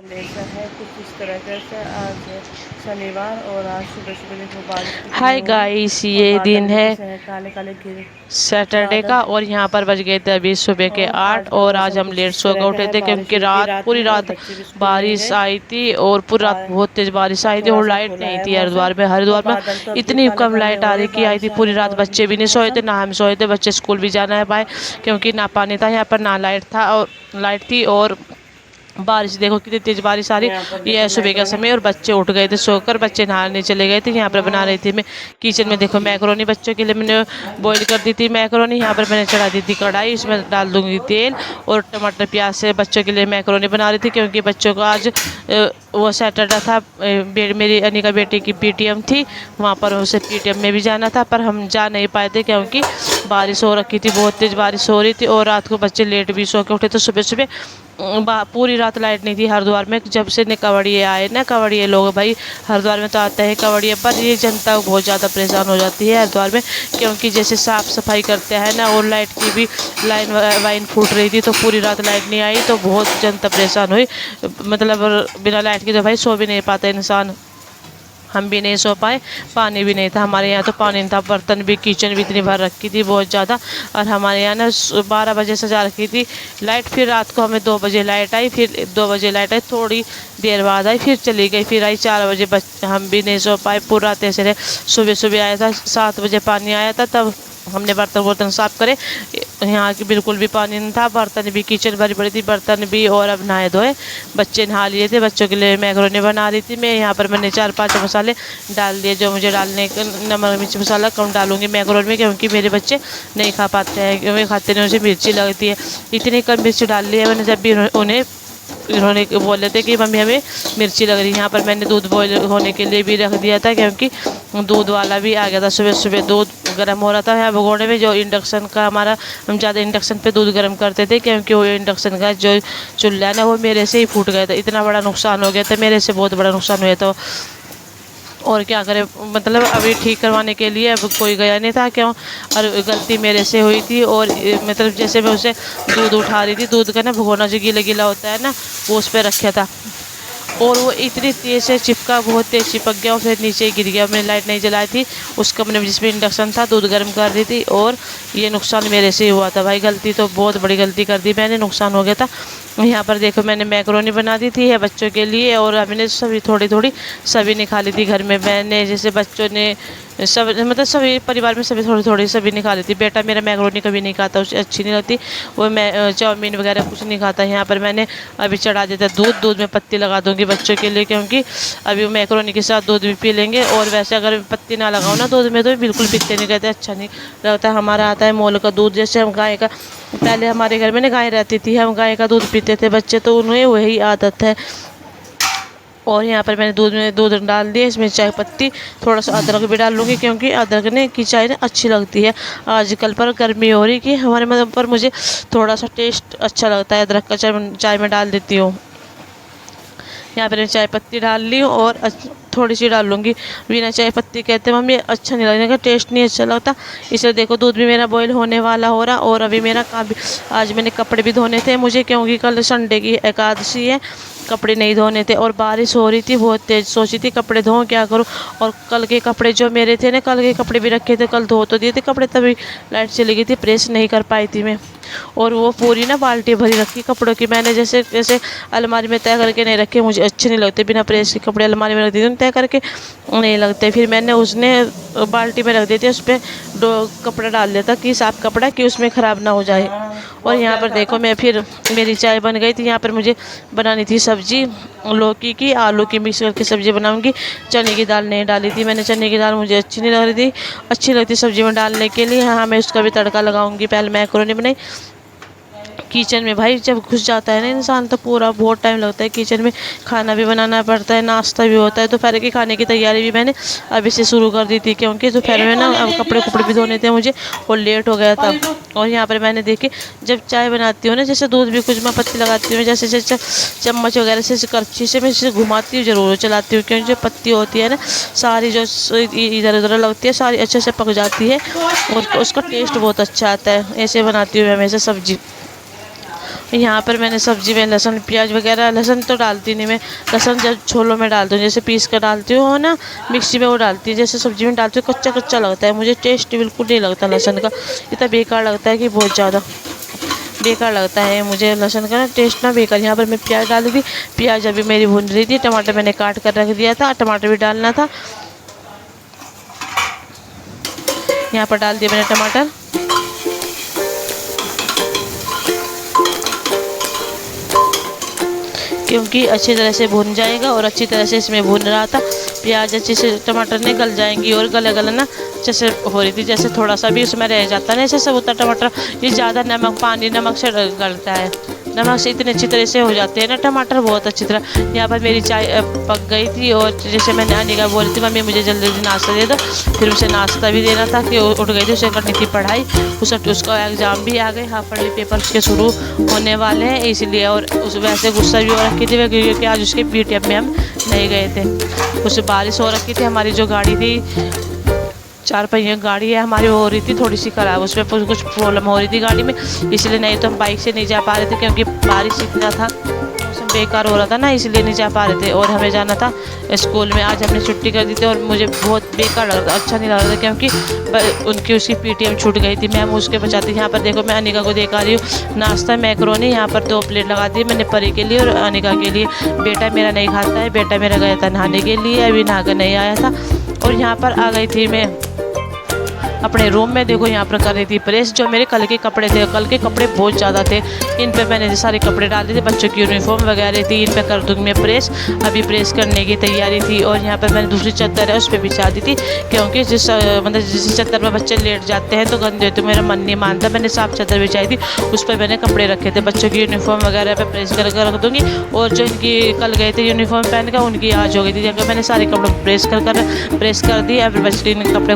ऐसा है कुछ इस तरह का से आज है शनिवार और आज सुबह सुबह देखो बारिश कितनी हाय हो रही गाइस, और ये बादल दिन भी है कैसे हैं काले काले घिरे सैटरडे बादल। का। और यहाँ पर बज गए थे अभी सुबह के और आज 8। का और आज मौसम हम कुछ लेट इस सो तरह के का उठे है, थे बारिश क्योंकि हुई थी रात रात पूरी में और रात बच्चे भी स्कूल नहीं बारिश गए। आई थी और पूरी रात आज बहुत तेज बारिश अब आई थी थोड़ा और सा लाइट खुला नहीं है थी मौसम और हरिद्वार में बादल तो अब भी इतनी काले कम काले लाइट हो आ रहे, रही कि आई बारिश थी पूरी आने का रात। हो रहा बच्चे भी बिल्कुल नहीं सोए थे, मौसम। ना हम सोए थे, बच्चे स्कूल भी जाना है पाए क्योंकि ना पानी था यहाँ पर ना लाइट था। और लाइट थी और बारिश देखो कितनी तेज बारिश आ रही। यहाँ पर ये देखो है सुबह का मैक्रोनी। समय और बच्चे उठ गए थे सोकर, बच्चे नहाने चले गए थे। यहाँ पर बना रही थी मैं किचन में, देखो मैक्रोनी बच्चों के लिए मैंने बॉईल कर दी थी मैक्रोनी। यहाँ पर मैंने चढ़ा दी थी कढ़ाई, उसमें डाल दूंगी तेल और टमाटर प्याज से बच्चों के लिए मैक्रोनी बना रही थी क्योंकि बच्चों को आज वो सैटरडे था। मेरी अनिका बेटी की पीटीएम थी, वहाँ पर उसे पीटीएम में भी जाना था पर हम जा नहीं पाए थे क्योंकि बारिश हो रखी थी, बहुत तेज़ बारिश हो रही थी। और रात को बच्चे लेट भी सो के उठे तो सुबह सुबह पूरी रात लाइट नहीं थी हरिद्वार में। जब से ने कवड़िए आए ना, कवड़िए लोग भाई हरिद्वार में तो आते हैं कवड़िए, पर ये जनता बहुत ज़्यादा परेशान हो जाती है हरिद्वार में क्योंकि जैसे साफ़ सफाई करते हैं ना, और लाइट की भी लाइन वाइन फूट रही थी तो पूरी रात लाइट नहीं आई तो बहुत जनता परेशान हुई। मतलब बिना लाइट के तो भाई सो भी नहीं पाता इंसान, हम भी नहीं सो पाए। पानी भी नहीं था हमारे यहाँ, तो पानी नहीं था, बर्तन भी किचन भी इतनी भर रखी थी बहुत ज़्यादा। और हमारे यहाँ ना 12 बजे सजा रखी थी लाइट, फिर रात को हमें 2 बजे लाइट आई, फिर 2 बजे लाइट आई, थोड़ी देर बाद आई, फिर चली गई, फिर आई 4 बजे। हम भी नहीं सो पाए, पूरा रात ऐसे रहे। सुबह सुबह आया था 7 बजे पानी आया था, तब हमने बर्तन साफ़ करे। यहाँ की बिल्कुल भी पानी नहीं था, बर्तन भी किचन भरी पड़ी थी, बर्तन भी। और अब नहाए धोए, बच्चे नहा लिए थे, बच्चों के लिए मैक्रोनी बना रही थी मैं। यहाँ पर मैंने 4-5 मसाले डाल दिए जो मुझे डालने, नमक मिर्च मसाला कम डालूंगी मैक्रोनी में क्योंकि मेरे बच्चे नहीं खा पाते हैं, क्योंकि खाते नहीं, उसे मिर्ची लगती है। इतनी कम मिर्ची डाल ली है मैंने, जब भी उन्हें इन्होंने बोले थे कि मम्मी हमें मिर्ची लग रही है। यहाँ पर मैंने दूध बॉयल होने के लिए भी रख दिया था क्योंकि दूध वाला भी आ गया था। सुबह सुबह दूध गर्म हो रहा था यहाँ भगोने में, जो इंडक्शन का हमारा, हम ज़्यादा इंडक्शन पे दूध गर्म करते थे क्योंकि वो इंडक्शन का जो चूल्हा है ना वो मेरे से ही फूट गया था। इतना बड़ा नुकसान हो गया था मेरे से, बहुत बड़ा नुकसान हुआ था। और क्या करें, मतलब अभी ठीक करवाने के लिए अब कोई गया नहीं था क्यों, और गलती मेरे से हुई थी। और मतलब जैसे मैं उसे दूध उठा रही थी, दूध का ना भगोना जो गीला गीला होता है ना, वो उस पर रखा था और वो इतनी तेज़ से चिपका, बहुत तेज़ चिपक गया और फिर नीचे गिर गया। मैंने लाइट नहीं जलाई थी उस कमरे में जिसमें इंडक्शन था, दूध गर्म कर रही थी और ये नुकसान मेरे से ही हुआ था भाई। गलती तो बहुत बड़ी गलती कर दी मैंने, नुकसान हो गया था। यहाँ पर देखो मैंने मैक्रोनी बना दी थी है बच्चों के लिए, और हमने सभी थोड़ी थोड़ी सभी ने खा ली थी घर में। मैंने जैसे बच्चों ने सब, मतलब सभी परिवार में सभी थोड़ी थोड़ी सभी ने खा ली थी। बेटा मेरा मैक्रोनी कभी नहीं खाता, उसे अच्छी नहीं लगती, वो मैं चाउमीन वगैरह कुछ नहीं खाता। यहाँ पर मैंने अभी चढ़ा देता दूध में पत्ती लगा दूँगी बच्चों के लिए क्योंकि अभी मैक्रोनी के साथ दूध भी पी लेंगे। और वैसे अगर पत्ती ना लगाओ ना दूध में तो बिल्कुल पीते नहीं, कहते अच्छा नहीं लगता। हमारा आता है मोल का दूध, जैसे हम गाय का, पहले हमारे घर में ना गाय रहती थी, हम गाय का दूध पीते थे बच्चे, तो उन्हें वही आदत है। और यहाँ पर मैंने दूध डाल दिया, इसमें चाय पत्ती, थोड़ा सा अदरक भी डाल लूँगी क्योंकि अदरक ने की चाय ना अच्छी लगती है। आजकल पर गर्मी हो रही कि हमारे मतलब पर मुझे थोड़ा सा टेस्ट अच्छा लगता है अदरक का, चाय में डाल देती हूँ। यहाँ पर चाय पत्ती डाल ली और थोड़ी सी डाल लूँगी, बिना चाय पत्ती कहते हैं मम्मी अच्छा नहीं लगने का, टेस्ट नहीं अच्छा लगता। इसलिए देखो दूध भी मेरा बॉईल होने वाला हो रहा। और अभी मेरा काम भी, आज मैंने कपड़े भी धोने थे मुझे क्योंकि कल संडे की एकादशी है, कपड़े नहीं धोने थे और बारिश हो रही थी बहुत तेज़। सोची थी कपड़े धोऊं क्या करूं, और कल के कपड़े जो मेरे थे ना, कल के कपड़े भी रखे थे, कल धो तो दिए थे कपड़े, तभी लाइट चली गई थी, प्रेस नहीं कर पाई थी मैं। और वो पूरी ना बाल्टी भरी रखी कपड़ों की मैंने, जैसे जैसे अलमारी में तय करके नहीं रखे, मुझे अच्छे नहीं लगते बिना प्रेस के कपड़े अलमारी में रख देती हूँ, तय करके नहीं लगते। फिर मैंने उसने बाल्टी में रख देती, उस पर कपड़ा डाल देता कि साफ कपड़ा कि उसमें ख़राब ना हो जाए। और यहाँ पर देखो मैं फिर मेरी चाय बन गई थी। यहाँ पर मुझे बनानी थी सब्जी, लौकी की आलू की मिक्स करके सब्जी बनाऊंगी। चने की दाल नहीं डाली थी मैंने, चने की दाल मुझे अच्छी नहीं लग रही थी, अच्छी लगती सब्जी में डालने के लिए। हाँ मैं उसका भी तड़का लगाऊंगी। पहले मैक्रोनी बनाई किचन में, भाई जब घुस जाता है ना इंसान तो पूरा बहुत टाइम लगता है किचन में, खाना भी बनाना पड़ता है, नाश्ता भी होता है। दोपहर की खाने की तैयारी भी मैंने अभी से शुरू कर दी थी क्योंकि दोपहर में ना अब कपड़े भी धोने थे मुझे और लेट हो गया था। और यहाँ पर मैंने देखी जब चाय बनाती हूँ ना, जैसे दूध भी कुछ मैं पत्ती लगाती हूँ, जैसे जैसे चम्मच वगैरह से करछी से मैं इसे घुमाती हूँ, ज़रूर चलाती हूँ क्योंकि जो पत्ती होती है ना सारी जो इधर उधर लगती है सारी अच्छे से पक जाती है और उसका टेस्ट बहुत अच्छा आता है। ऐसे बनाती हूँ मैं हमेशा सब्जी। यहाँ पर मैंने सब्जी में लहसुन प्याज वगैरह, लहसुन तो डालती नहीं मैं, लहसुन जब छोलों में डालती हूँ, जैसे पीस कर डालती हूँ ना मिक्सी में, वो डालती है। जैसे सब्जी में डालती हूँ कच्चा कच्चा लगता है, मुझे टेस्ट बिल्कुल नहीं लगता लहसुन का, इतना बेकार लगता है कि बहुत ज़्यादा बेकार लगता है मुझे लहसुन का ना टेस्ट ना बेकार। यहाँ पर मैं प्याज डाल दी, प्याज अभी मेरी भून रही थी। टमाटर मैंने काट कर रख दिया था, टमाटर भी डालना था। यहाँ पर डाल दिया मैंने टमाटर। क्योंकि अच्छी तरह से भून जाएगा, और अच्छी तरह से इसमें भून रहा था प्याज, अच्छे से टमाटर ने गल जाएंगी। और गले गले ना जैसे हो रही थी, जैसे थोड़ा सा भी उसमें रह जाता ना, जैसे सबूता टमाटर, ये ज़्यादा नमक पानी नमक से गलता है, नमक से इतने अच्छी तरह से हो जाते हैं ना टमाटर बहुत अच्छी तरह। यहाँ पर मेरी चाय पक गई थी, और जैसे मैंने अनिका बोल रही थी मम्मी मुझे जल्दी जल्दी नाश्ता दे दो, फिर उसे नाश्ता भी देना था कि उठ गई थी, उसे करनी थी पढ़ाई, उसका एग्ज़ाम भी आ गए, हाफ ईयरली पेपर उसके शुरू होने वाले हैं इसलिए। और उस वैसे गुस्सा भी हो रखी थी क्योंकि आज उसके PTM में हम नहीं गए थे। उस बारिश हो रखी थी, हमारी जो गाड़ी थी 4 पहिया गाड़ी है हमारी, हो रही थी थोड़ी सी ख़राब, उसमें कुछ प्रॉब्लम हो रही थी गाड़ी में, इसलिए नहीं तो हम बाइक से नहीं जा पा रहे थे क्योंकि बारिश इतना था, मौसम बेकार हो रहा था ना, इसलिए नहीं जा पा रहे थे। और हमें जाना था स्कूल में, आज हमने छुट्टी कर दी थी, और मुझे बहुत बेकार लग रहा था, अच्छा नहीं लग रहा था क्योंकि उसकी PTM छूट गई थी। मैम उसके बचाती। यहाँ पर देखो मैं अनिका को देखा रही हूँ नाश्ता मैकरोनी, यहाँ पर 2 प्लेट लगा दी मैंने परी के लिए और अनिका के लिए। बेटा मेरा नहीं खाता है, बेटा मेरा गया था नहाने के लिए, अभी नहा कर नहीं आया था। और यहाँ पर आ गई थी मैं अपने रूम में। देखो यहाँ पर कर रही थी प्रेस, जो मेरे कल के कपड़े थे, कल के कपड़े बहुत ज़्यादा थे, इन पे मैंने सारे कपड़े डाल दिए थे, बच्चों की यूनिफॉर्म वगैरह थी, इन पे कर दूँगी मैं प्रेस। अभी प्रेस करने की तैयारी थी। और यहाँ पर मैंने दूसरी चादर है उस पर बिछा दी थी, क्योंकि जिस चादर पर बच्चे लेट जाते हैं तो गंदे होते, मेरा मन नहीं मानता। मैंने साफ चादर बिछाई थी, उस पर मैंने कपड़े रखे थे, बच्चों की यूनिफॉर्म वगैरह पर प्रेस करके रख दूँगी। और जो इनकी कल गए थे यूनिफॉर्म पहन कर, उनकी आज हो गई थी, मैंने सारे कपड़े प्रेस कर दिए। अभी बच्चे इन कपड़े